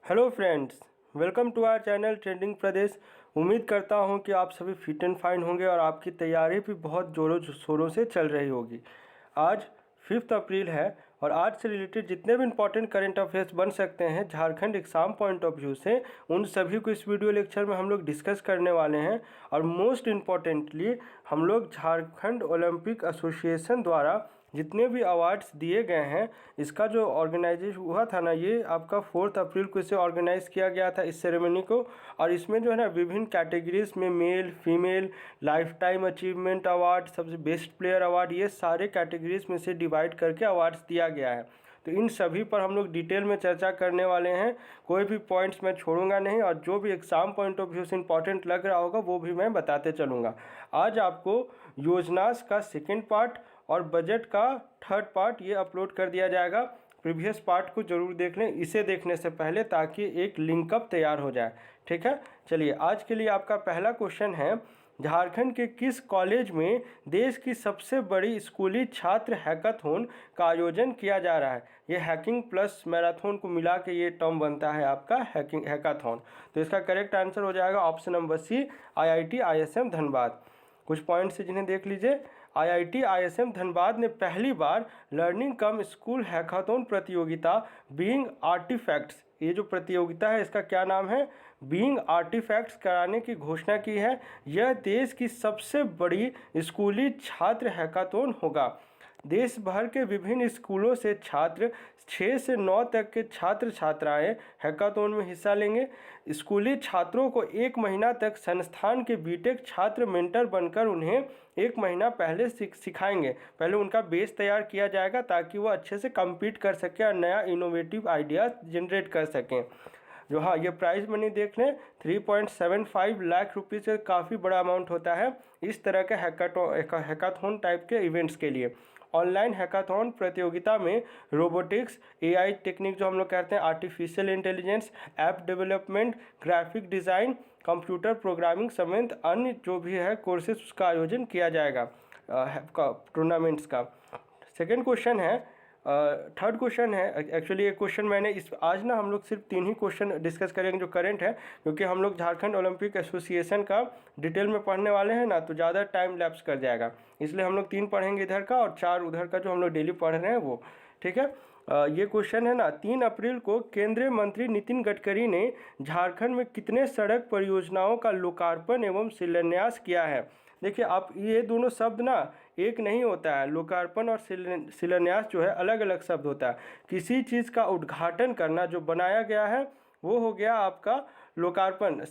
Hello friends, welcome to our channel trending Pradesh. उम्मीद करता हूं कि आप सभी फिट एंड फाइन होंगे और आपकी तैयारी भी बहुत ज़ोरों शोरों से चल रही होगी। आज 5 अप्रैल है और आज से रिलेटेड जितने भी इंपॉर्टेंट करंट अफेयर्स बन सकते हैं Jharkhand exam point of view से, उन सभी को इस वीडियो लेक्चर में हम लोग डिस्कस करने वाले हैं। और मोस्ट इम्पॉर्टेंटली हम लोग झारखंड ओलंपिक एसोसिएशन द्वारा जितने भी अवार्ड्स दिए गए हैं, इसका जो ऑर्गेनाइजेशन हुआ था ना, ये आपका 4 अप्रैल को इसे ऑर्गेनाइज़ किया गया था इस सेरेमनी को। और इसमें जो है ना विभिन्न कैटेगरीज में male female life time achievement award, सबसे बेस्ट प्लेयर अवार्ड, ये सारे कैटेगरीज में से डिवाइड करके अवार्ड्स दिया गया है। तो इन सभी पर हम लोग डिटेल में चर्चा करने वाले हैं। कोई भी पॉइंट्स मैं छोड़ूंगा नहीं और जो भी एग्ज़ाम पॉइंट ऑफ व्यू से इंपॉर्टेंट लग रहा होगा वो भी मैं बताते चलूँगा। आज आपको योजनास का सेकेंड पार्ट और बजट का थर्ड पार्ट ये अपलोड कर दिया जाएगा। प्रीवियस पार्ट को जरूर देख लें इसे देखने से पहले, ताकि एक लिंकअप तैयार हो जाए। ठीक है, चलिए आज के लिए आपका पहला क्वेश्चन है, झारखंड के किस कॉलेज में देश की सबसे बड़ी स्कूली छात्र हैकाथॉन का आयोजन किया जा रहा है। ये हैकिंग प्लस मैराथन को मिला के ये टर्म बनता है आपका हैकाथॉन। तो इसका करेक्ट आंसर हो जाएगा option number C, IIT ISM Dhanbad. कुछ पॉइंट्स से जिन्हें देख लीजिए। IIT ISM धनबाद ने पहली बार लर्निंग कम स्कूल हैकाथॉन प्रतियोगिता बीइंग आर्टिफैक्ट्स, ये जो प्रतियोगिता है इसका क्या नाम है, बीइंग आर्टिफैक्ट्स, कराने की घोषणा की है। यह देश की सबसे बड़ी स्कूली छात्र हैकाथॉन होगा। देश भर के विभिन्न स्कूलों से छात्र 6 से 9 तक के छात्र छात्राएं हैकाथॉन में हिस्सा लेंगे। स्कूली छात्रों को 1 महीना तक संस्थान के बीटेक छात्र मेंटर बनकर उन्हें 1 महीना पहले सिखाएंगे। पहले उनका बेस तैयार किया जाएगा ताकि वो अच्छे से compete कर सकें और नया इनोवेटिव आइडिया जनरेट कर सकें। जो हाँ, ये प्राइस मनी देख लें 3.75 लाख रुपये से काफ़ी बड़ा अमाउंट होता है इस तरह के हैकाथॉन टाइप के इवेंट्स के लिए। ऑनलाइन हैकाथॉन प्रतियोगिता में रोबोटिक्स, AI टेक्निक जो हम लोग कहते हैं, artificial intelligence, app development, graphic design, computer programming समेत अन्य जो भी है कोर्सेज उसका आयोजन किया जाएगा टूर्नामेंट्स का। सेकेंड क्वेश्चन है, थर्ड क्वेश्चन है एक्चुअली। ये क्वेश्चन मैंने इस आज ना हम लोग सिर्फ 3 ही क्वेश्चन डिस्कस करेंगे जो करंट है, क्योंकि हम लोग झारखंड ओलंपिक एसोसिएशन का डिटेल में पढ़ने वाले हैं ना, तो ज़्यादा टाइम लैप्स कर जाएगा। इसलिए हम लोग 3 पढ़ेंगे इधर का और 4 उधर का जो हम लोग डेली पढ़ रहे हैं वो। ठीक है, ये क्वेश्चन है ना, 3 अप्रैल को केंद्रीय मंत्री नितिन गडकरी ने झारखंड में कितने सड़क परियोजनाओं का लोकार्पण एवं शिलान्यास किया है। देखिए आप, ये दोनों शब्द ना एक नहीं होता है। लोकार्पण और शिलान्यास जो है अलग अलग शब्द होता है। किसी चीज़ का उद्घाटन करना, जो बनाया गया है वो हो गया आपका लोकार्पण।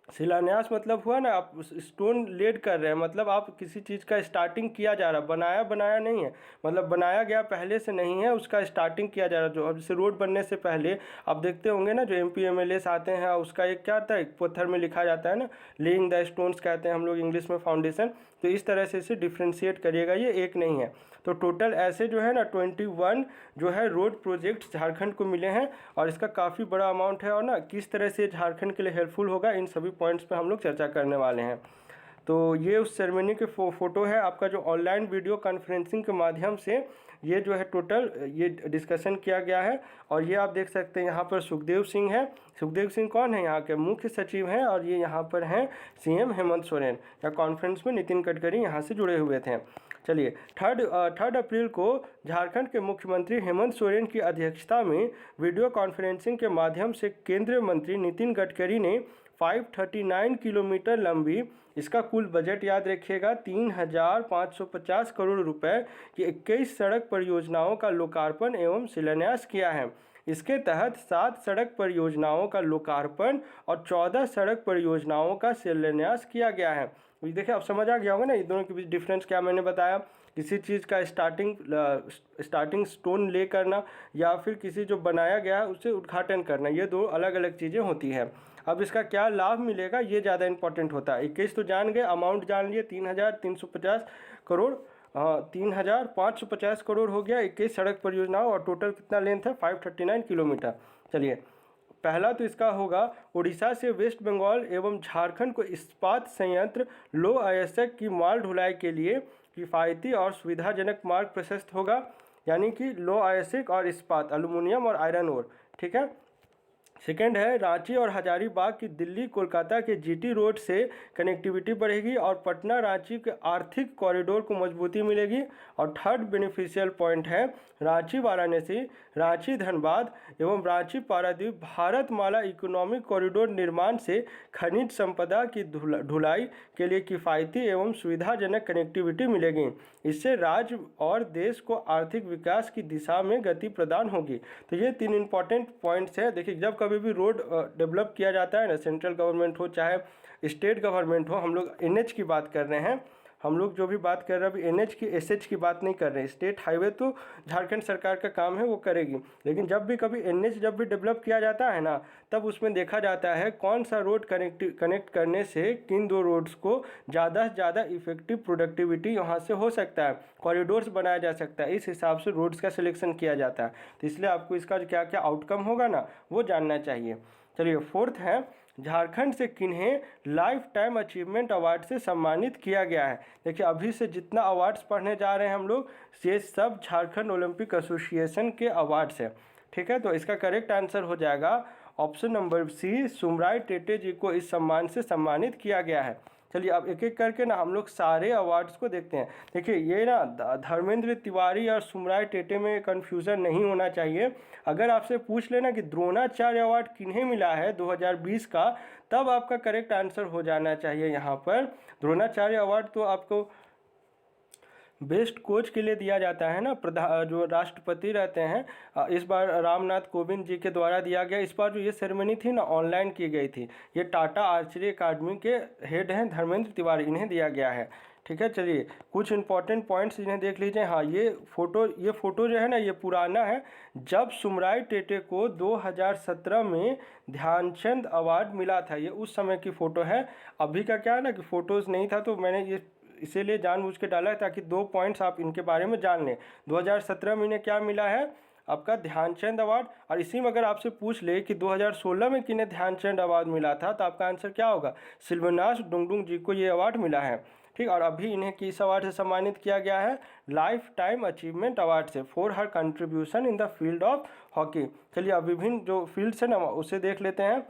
शिलान्यास मतलब हुआ ना, आप स्टोन लेड कर रहे हैं, मतलब आप किसी चीज़ का स्टार्टिंग किया जा रहा है, बनाया नहीं है, मतलब बनाया गया पहले से नहीं है, उसका स्टार्टिंग किया जा रहा है। जो अब जैसे रोड बनने से पहले आप देखते होंगे ना, जो MP MLAs आते हैं उसका एक क्या आता है, एक पत्थर में लिखा जाता है ना, लेइंग द स्टोन्स कहते हैं हम लोग इंग्लिश में, फाउंडेशन। तो इस तरह से इसे डिफ्रेंशिएट करिएगा, ये एक नहीं है। तो टोटल ऐसे जो है ना 21 जो है रोड प्रोजेक्ट्स झारखंड को मिले हैं और इसका काफ़ी बड़ा अमाउंट है। और ना किस तरह से झारखंड के लिए हेल्पफुल होगा, इन सभी पॉइंट्स पे हम लोग चर्चा करने वाले हैं। तो ये उस सेरेमनी के फोटो है आपका, जो ऑनलाइन वीडियो कॉन्फ्रेंसिंग के माध्यम से ये जो है टोटल ये डिस्कशन किया गया है। और ये आप देख सकते हैं यहाँ पर सुखदेव सिंह है। सुखदेव सिंह कौन है, यहाँ के मुख्य सचिव हैं, और ये यहाँ पर हैं CM हेमंत सोरेन। या कॉन्फ्रेंस में नितिन गडकरी यहाँ से जुड़े हुए थे। चलिए, थर्ड अप्रैल को झारखंड के मुख्यमंत्री हेमंत सोरेन की अध्यक्षता में वीडियो कॉन्फ्रेंसिंग के माध्यम से केंद्रीय मंत्री नितिन गडकरी ने 539 किलोमीटर लंबी, इसका कुल बजट याद रखिएगा 3,550 करोड़ रुपए की 21 सड़क परियोजनाओं का लोकार्पण एवं शिलान्यास किया है। इसके तहत 7 सड़क परियोजनाओं का लोकार्पण और 14 सड़क परियोजनाओं का शिलान्यास किया गया है। देखिए आप समझ आ गया होगा ना ये दोनों के बीच डिफरेंस क्या मैंने बताया। किसी चीज़ का स्टार्टिंग स्टोन ले करना या फिर किसी जो बनाया गया है उसे उद्घाटन करना, ये दो अलग अलग चीज़ें होती हैं। अब इसका क्या लाभ मिलेगा ये ज़्यादा इंपॉर्टेंट होता है। 21 तो जान गए, अमाउंट जान लिए 3,350 करोड़, 3,550 करोड़ हो गया 21 सड़क परियोजनाओं, और टोटल कितना लेंथ है 539 किलोमीटर। चलिए, पहला तो इसका होगा उड़ीसा से वेस्ट बंगाल एवं झारखंड को इस्पात संयंत्र लो अयस्क की माल ढुलाई के लिए किफ़ायती और सुविधाजनक मार्ग प्रशस्त होगा, यानी कि लो अयस्क और इस्पात, एल्युमिनियम और आयरन ओर। ठीक है, सेकेंड है रांची और हजारीबाग की दिल्ली कोलकाता के जीटी रोड से कनेक्टिविटी बढ़ेगी और पटना रांची के आर्थिक कॉरिडोर को मजबूती मिलेगी। और थर्ड बेनिफिशियल पॉइंट है रांची वाराणसी, रांची धनबाद एवं रांची पारादीप भारतमाला इकोनॉमिक कॉरिडोर निर्माण से खनिज संपदा की ढुलाई के लिए किफ़ायती एवं सुविधाजनक कनेक्टिविटी मिलेगी। इससे राज्य और देश को आर्थिक विकास की दिशा में गति प्रदान होगी। तो ये 3 इंपॉर्टेंट पॉइंट्स हैं। देखिए, जब कभी भी रोड डेवलप किया जाता है ना, सेंट्रल गवर्नमेंट हो चाहे स्टेट गवर्नमेंट हो, हम लोग एनएच की बात कर रहे हैं, हम लोग जो भी बात कर रहे हैं अभी एनएच की एसएच की बात नहीं कर रहे हैं। स्टेट हाईवे तो झारखंड सरकार का काम है, वो करेगी, लेकिन जब भी कभी एनएच जब भी डेवलप किया जाता है ना, तब उसमें देखा जाता है कौन सा रोड कनेक्ट करने से किन 2 रोड्स को ज़्यादा से ज़्यादा इफेक्टिव प्रोडक्टिविटी यहाँ से हो सकता है, कॉरिडोर्स बनाया जा सकता है। इस हिसाब से रोड्स का सिलेक्शन किया जाता है। तो इसलिए आपको इसका क्या क्या आउटकम होगा ना, वो जानना चाहिए। चलिए, फोर्थ है झारखंड से किन्हें लाइफ टाइम अचीवमेंट अवार्ड से सम्मानित किया गया है। देखिए, अभी से जितना अवार्ड्स पढ़ने जा रहे हैं हम लोग, ये सब झारखंड ओलंपिक एसोसिएशन के अवार्ड्स हैं। ठीक है, तो इसका करेक्ट आंसर हो जाएगा option number C, Sumrai Tete ji को इस सम्मान से सम्मानित किया गया है। चलिए, अब एक एक करके ना हम लोग सारे अवार्ड्स को देखते हैं। देखिए, ये ना धर्मेंद्र तिवारी और सुमराय टेटे में कन्फ्यूज़न नहीं होना चाहिए। अगर आपसे पूछ लेना कि द्रोणाचार्य अवार्ड किन्हें मिला है 2020 का, तब आपका करेक्ट आंसर हो जाना चाहिए यहाँ पर। द्रोणाचार्य अवार्ड तो आपको बेस्ट कोच के लिए दिया जाता है ना, जो राष्ट्रपति रहते हैं, इस बार रामनाथ कोविंद जी के द्वारा दिया गया। इस बार जो ये सेरेमनी थी ना, ऑनलाइन की गई थी। ये टाटा आर्चरी अकादमी के हेड हैं धर्मेंद्र तिवारी, इन्हें दिया गया है। ठीक है, चलिए कुछ इंपॉर्टेंट पॉइंट्स इन्हें देख लीजिए। हाँ, ये फ़ोटो जो है ना, ये पुराना है। जब सुमराय टेटे को 2017 में ध्यानचंद अवार्ड मिला था, ये उस समय की फ़ोटो है। अभी का क्या है ना कि फ़ोटोज़ नहीं था, तो मैंने ये इसीलिए जानबूझ के डाला है ताकि 2 पॉइंट्स आप इनके बारे में जान लें। 2017 में इन्हें क्या मिला है, आपका ध्यानचंद अवार्ड। और इसी में अगर आपसे पूछ ले कि 2016 में किन्हें ध्यानचंद अवार्ड मिला था, तो आपका आंसर क्या होगा, सिल्वनास डुंगडुंग जी को ये अवार्ड मिला है। ठीक, और अभी इन्हें किस अवार्ड से सम्मानित किया गया है, लाइफ टाइम अचीवमेंट अवार्ड से, for her contribution in the field of hockey. चलिए, अब विभिन्न जो फील्ड्स है ना, उसे देख लेते हैं।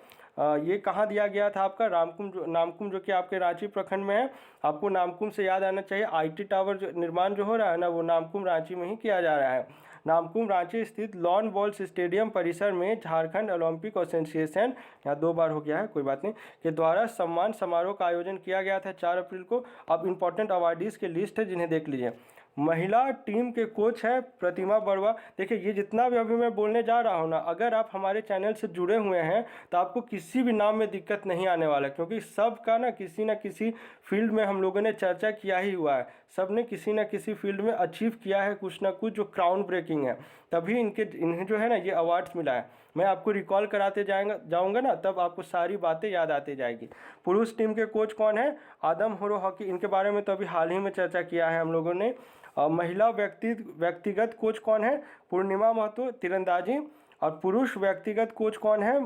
ये कहाँ दिया गया था आपका, नामकुम जो कि आपके रांची प्रखंड में है। आपको नामकुम से याद आना चाहिए, आईटी टावर जो निर्माण जो हो रहा है ना, वो नामकुम रांची में ही किया जा रहा है। नामकुम रांची स्थित लॉन बॉल्स स्टेडियम परिसर में झारखंड ओलंपिक एसोसिएशन, यहाँ 2 बार हो गया है, कोई बात नहीं, के द्वारा सम्मान समारोह का आयोजन किया गया था 4 अप्रैल को। अब इंपॉर्टेंट अवार्डीज़ की लिस्ट है जिन्हें देख लीजिए। महिला टीम के कोच है प्रतिमा बड़वा। देखिए, ये जितना भी अभी मैं बोलने जा रहा हूँ ना, अगर आप हमारे चैनल से जुड़े हुए हैं तो आपको किसी भी नाम में दिक्कत नहीं आने वाला, क्योंकि सबका ना किसी फील्ड में हम लोगों ने चर्चा किया ही हुआ है। सब ने किसी न किसी फील्ड में अचीव किया है कुछ ना कुछ जो क्राउन ब्रेकिंग है, तभी इन्हें जो है ना ये अवार्ड्स मिला है। मैं आपको रिकॉल कराते जाऊंगा ना, तब आपको सारी बातें याद आती जाएगी। पुरुष टीम के कोच कौन है, आदम होरो हॉकी, इनके बारे में तो अभी हाल ही में चर्चा किया है हम लोगों ने। महिला व्यक्तिगत कोच कौन है, पूर्णिमा महतो तीरंदाजी। और पुरुष व्यक्तिगत कोच कौन है,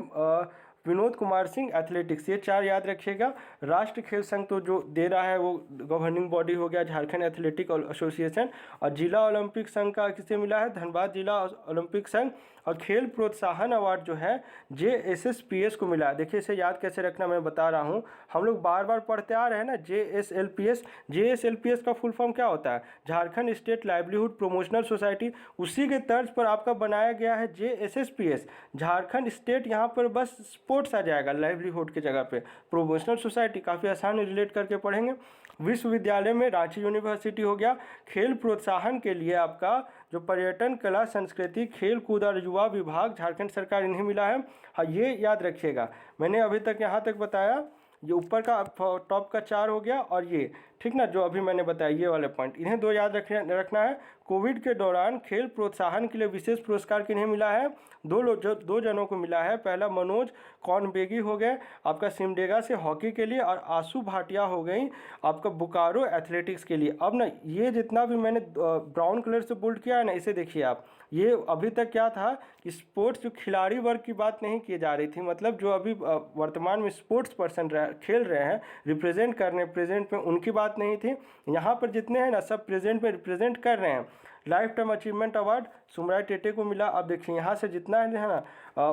विनोद कुमार सिंह एथलेटिक्स। ये 4 याद रखिएगा। राष्ट्रीय खेल संघ तो जो दे रहा है वो गवर्निंग बॉडी हो गया झारखंड एथलेटिक एसोसिएशन। और जिला ओलंपिक संघ का किसे मिला है, धनबाद जिला ओलंपिक संघ। और खेल प्रोत्साहन अवार्ड जो है JSSPS को मिला है। देखिए, इसे याद कैसे रखना मैं बता रहा हूँ। हम लोग बार बार पढ़ते आ रहे हैं ना JSLPS का फुल फॉर्म क्या होता है, Jharkhand state livelihood promotional society. उसी के तर्ज पर आपका बनाया गया है JSSPS, झारखंड स्टेट। यहाँ पर बस स्पोर्ट्स आ जाएगा लाइवलीहुड की जगह पे, प्रमोशनल सोसाइटी काफ़ी आसान रिलेट करके पढ़ेंगे। विश्वविद्यालय में रांची यूनिवर्सिटी हो गया। खेल प्रोत्साहन के लिए आपका जो पर्यटन, कला, संस्कृति, खेल कूद और युवा विभाग झारखंड सरकार, इन्हें मिला है। हाँ, ये याद रखिएगा। मैंने अभी तक यहाँ तक बताया, ये ऊपर का टॉप का 4 हो गया, और ये ठीक ना जो अभी मैंने बताया ये वाले पॉइंट, इन्हें 2 याद रखना है। कोविड के दौरान खेल प्रोत्साहन के लिए विशेष पुरस्कार किन्हें मिला है, 2 जनों को मिला है। पहला मनोज कौनबेगी हो गए आपका सिमडेगा से हॉकी के लिए, और आशु भाटिया हो गई आपका बोकारो एथलेटिक्स के लिए। अब ना ये जितना भी मैंने ब्राउन कलर से बोल्ड किया है ना, इसे देखिए आप। ये अभी तक क्या था कि स्पोर्ट्स जो खिलाड़ी वर्ग की बात नहीं की जा रही थी, मतलब जो अभी वर्तमान में स्पोर्ट्स पर्सन खेल रहे हैं, रिप्रेजेंट कर रहे हैं प्रेजेंट में, उनकी बात नहीं थी। यहाँ पर जितने हैं ना सब प्रेजेंट में रिप्रेजेंट कर रहे हैं। Life time achievement award Sumrai Tete को मिला। अब देखिए यहाँ से जितना है ना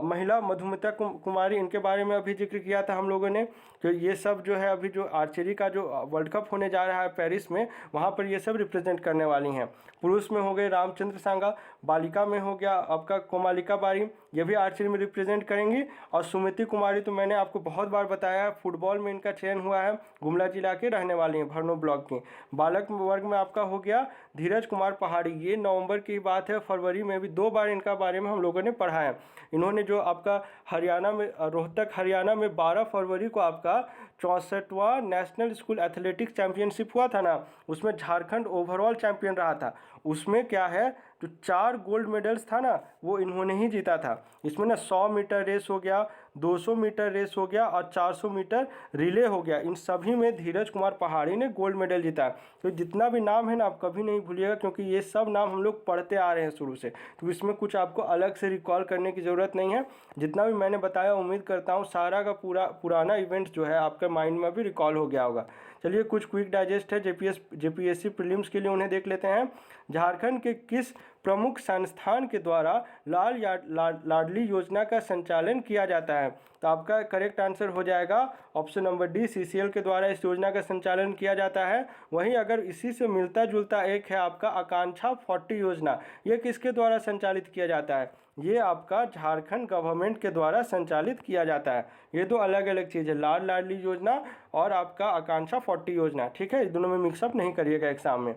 महिला मधुमिता कुमारी, इनके बारे में अभी जिक्र किया था हम लोगों ने। तो ये सब जो है अभी जो आर्चरी का जो वर्ल्ड कप होने जा रहा है पेरिस में, वहाँ पर ये सब रिप्रेजेंट करने वाली हैं। पुरुष में हो गए रामचंद्र सांगा, बालिका में हो गया आपका कोमालिका बारी, ये भी आर्चरी में रिप्रेजेंट करेंगी। और सुमिति कुमारी तो मैंने आपको बहुत बार बताया है, फुटबॉल में इनका चयन हुआ है, गुमला जिला के रहने वाली हैं, भरनो ब्लॉक की। बालक वर्ग में आपका हो गया धीरज कुमार पहाड़ी, ये नवंबर की बात है, फरवरी में भी 2 बार इनका बारे में हम लोगों ने पढ़ा है। इन्होंने जो आपका हरियाणा में रोहतक हरियाणा में 12 फरवरी को आपका 64वां नेशनल स्कूल एथलेटिक्स चैंपियनशिप हुआ था ना, उसमें झारखंड ओवरऑल चैंपियन रहा था। उसमें क्या है, जो 4 गोल्ड मेडल्स था ना, वो इन्होंने ही जीता था। इसमें ना 100 मीटर रेस हो गया, 200 मीटर रेस हो गया और 400 मीटर रिले हो गया, इन सभी में धीरज कुमार पहाड़ी ने गोल्ड मेडल जीता। तो जितना भी नाम है ना, आप कभी नहीं भूलिएगा, क्योंकि ये सब नाम हम लोग पढ़ते आ रहे हैं शुरू से, तो इसमें कुछ आपको अलग से रिकॉल करने की ज़रूरत नहीं है। जितना भी मैंने बताया, उम्मीद करता हूँ सारा का पुराना इवेंट जो है आपके माइंड में भी रिकॉल हो गया होगा। चलिए कुछ क्विक डाइजेस्ट है जेपीएससी प्रीलिम्स के लिए, उन्हें देख लेते हैं। झारखंड के किस प्रमुख संस्थान के द्वारा लाडली योजना का संचालन किया जाता है? तो आपका करेक्ट आंसर हो जाएगा ऑप्शन नंबर डी, सीसीएल के द्वारा इस योजना का संचालन किया जाता है। वहीं अगर इसी से मिलता जुलता एक है आपका आकांक्षा 40 योजना, ये किसके द्वारा संचालित किया जाता है? ये आपका झारखंड गवर्नमेंट के द्वारा संचालित किया जाता है। ये दो अलग अलग चीज़ है, लाडली योजना और आपका आकांक्षा 40 योजना, ठीक है, इस दोनों में मिक्सअप नहीं करिएगा एग्जाम में।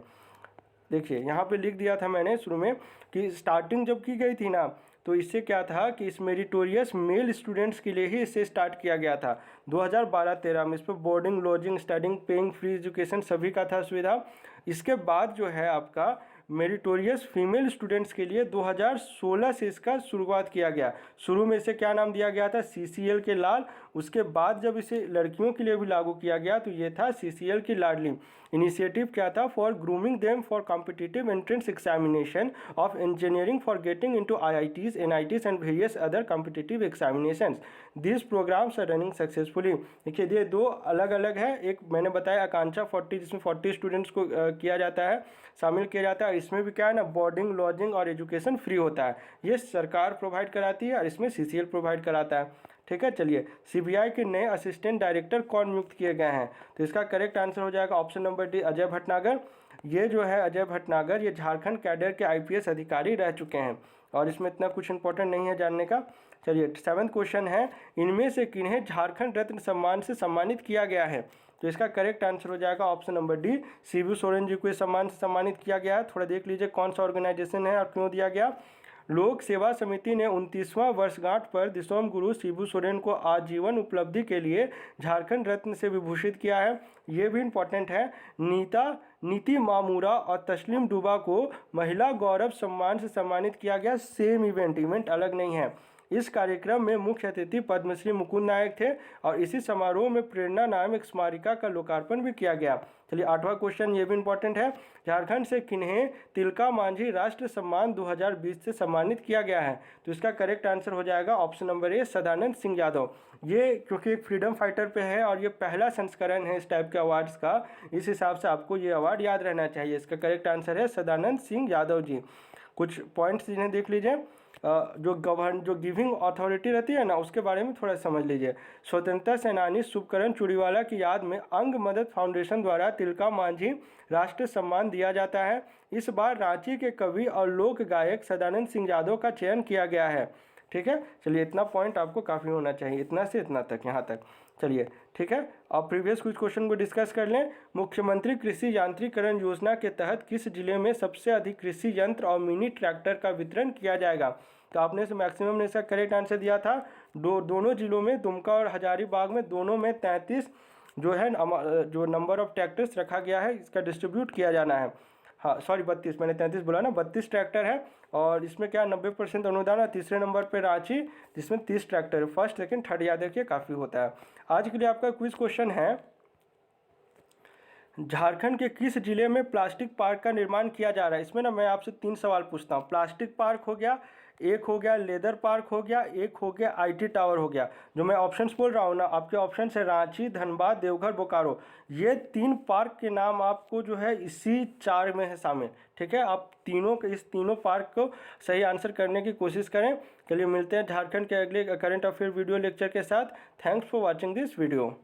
देखिए यहाँ पे लिख दिया था मैंने शुरू में कि स्टार्टिंग जब की गई थी ना, तो इससे क्या था कि इस मेरिटोरियस मेल स्टूडेंट्स के लिए ही इसे स्टार्ट किया गया था 2012-13 में। इस पर boarding, lodging, studying, paying, free education सभी का था सुविधा। इसके बाद जो है आपका मेरिटोरियस फीमेल स्टूडेंट्स के लिए 2016 से इसका शुरुआत किया गया। शुरू में इसे क्या नाम दिया गया था? सीसीएल के लाल। उसके बाद जब इसे लड़कियों के लिए भी लागू किया गया तो ये था सीसीएल की लाडली। इनिशिएटिव क्या था? For grooming them for competitive entrance examination of engineering for getting into IITs, NITs and various other competitive examinations. This programs are running successfully. देखिए ये दो अलग अलग है, एक मैंने बताया आकांक्षा 40 जिसमें 40 स्टूडेंट्स को किया जाता है, शामिल किया जाता है। इसमें भी क्या है ना, बोर्डिंग, लॉजिंग और एजुकेशन फ्री होता है, ये सरकार प्रोवाइड कराती है और इसमें सीसीएल प्रोवाइड कराता है, ठीक है। चलिए सीबीआई के नए असिस्टेंट डायरेक्टर कौन नियुक्त किए गए हैं? तो इसका करेक्ट आंसर हो जाएगा option number D, Ajay Bhatnagar. ये जो है अजय भटनागर, ये झारखंड कैडर के आईपीएस अधिकारी रह चुके हैं और इसमें इतना कुछ इंपॉर्टेंट नहीं है जानने का। चलिए 7वां क्वेश्चन है, इनमें से किन्हें झारखंड रत्न सम्मान से सम्मानित किया गया है? तो इसका करेक्ट आंसर हो जाएगा option number D, Shibu Soren ji को इस सम्मान से सम्मानित किया गया है। थोड़ा देख लीजिए कौन सा ऑर्गेनाइजेशन है और क्यों दिया गया। लोक सेवा समिति ने 29वां वर्षगांठ पर दिसोम गुरु शिबू सोरेन को आजीवन उपलब्धि के लिए झारखंड रत्न से विभूषित किया है। ये भी इम्पोर्टेंट है। नीति मामूरा और तस्लीम डुबा को महिला गौरव सम्मान से सम्मानित किया गया। सेम इवेंट अलग नहीं है। इस कार्यक्रम में मुख्य अतिथि पद्मश्री मुकुंद नायक थे और इसी समारोह में प्रेरणा नाम एक स्मारिका का लोकार्पण भी किया गया। चलिए 8वां क्वेश्चन, ये भी इंपॉर्टेंट है। झारखंड से किन्हें तिलका मांझी राष्ट्र सम्मान 2020 से सम्मानित किया गया है? तो इसका करेक्ट आंसर हो जाएगा option number A, Sadanand Singh Yadav. ये क्योंकि एक फ्रीडम फाइटर पे है और ये पहला संस्करण है इस टाइप के अवार्ड्स का, इस हिसाब से आपको ये अवार्ड याद रहना चाहिए। इसका करेक्ट आंसर है सदानंद सिंह यादव जी। कुछ पॉइंट्स जिन्हें देख लीजिए। जो गिविंग अथॉरिटी रहती है ना, उसके बारे में थोड़ा समझ लीजिए। स्वतंत्रता सेनानी शुभकरण चूड़ीवाला की याद में अंग मदद फाउंडेशन द्वारा तिलका मांझी राष्ट्रीय सम्मान दिया जाता है। इस बार रांची के कवि और लोक गायक सदानंद सिंह यादव का चयन किया गया है, ठीक है। चलिए इतना पॉइंट आपको काफ़ी होना चाहिए, इतना से इतना तक, यहाँ तक। चलिए ठीक है, अब प्रीवियस कुछ क्वेश्चन को डिस्कस कर लें। मुख्यमंत्री कृषि यांत्रिकरण योजना के तहत किस जिले में सबसे अधिक कृषि यंत्र और मिनी ट्रैक्टर का वितरण किया जाएगा? तो आपने से मैक्सिमम ने इसका करेक्ट आंसर दिया था। दोनों जिलों में, दुमका और हजारीबाग में, दोनों में 33 जो है जो नंबर ऑफ ट्रैक्टर्स रखा गया है, इसका डिस्ट्रीब्यूट किया जाना है। हाँ सॉरी 32, मैंने 33 बोला ना, 32 ट्रैक्टर है और इसमें क्या 90% अनुदान है। तीसरे नंबर पे रांची जिसमें 30 ट्रैक्टर है। फर्स्ट सेकंड थर्ड याद रखिए, काफ़ी होता है। आज के लिए आपका क्विज क्वेश्चन है, झारखंड के किस जिले में प्लास्टिक पार्क का निर्माण किया जा रहा है? इसमें ना मैं आपसे 3 सवाल पूछता हूँ। प्लास्टिक पार्क हो गया, एक हो गया लेदर पार्क हो गया, एक हो गया IT टावर हो गया। जो मैं ऑप्शंस बोल रहा हूँ ना, आपके ऑप्शन है रांची, धनबाद, देवघर, बोकारो। ये 3 पार्क के नाम आपको जो है इसी 4 में है शामिल। ठीक है, आप इस तीनों पार्क को सही आंसर करने की कोशिश करें। चलिए मिलते हैं झारखंड के अगले करंट अफेयर वीडियो लेक्चर के साथ। Thanks for watching this video.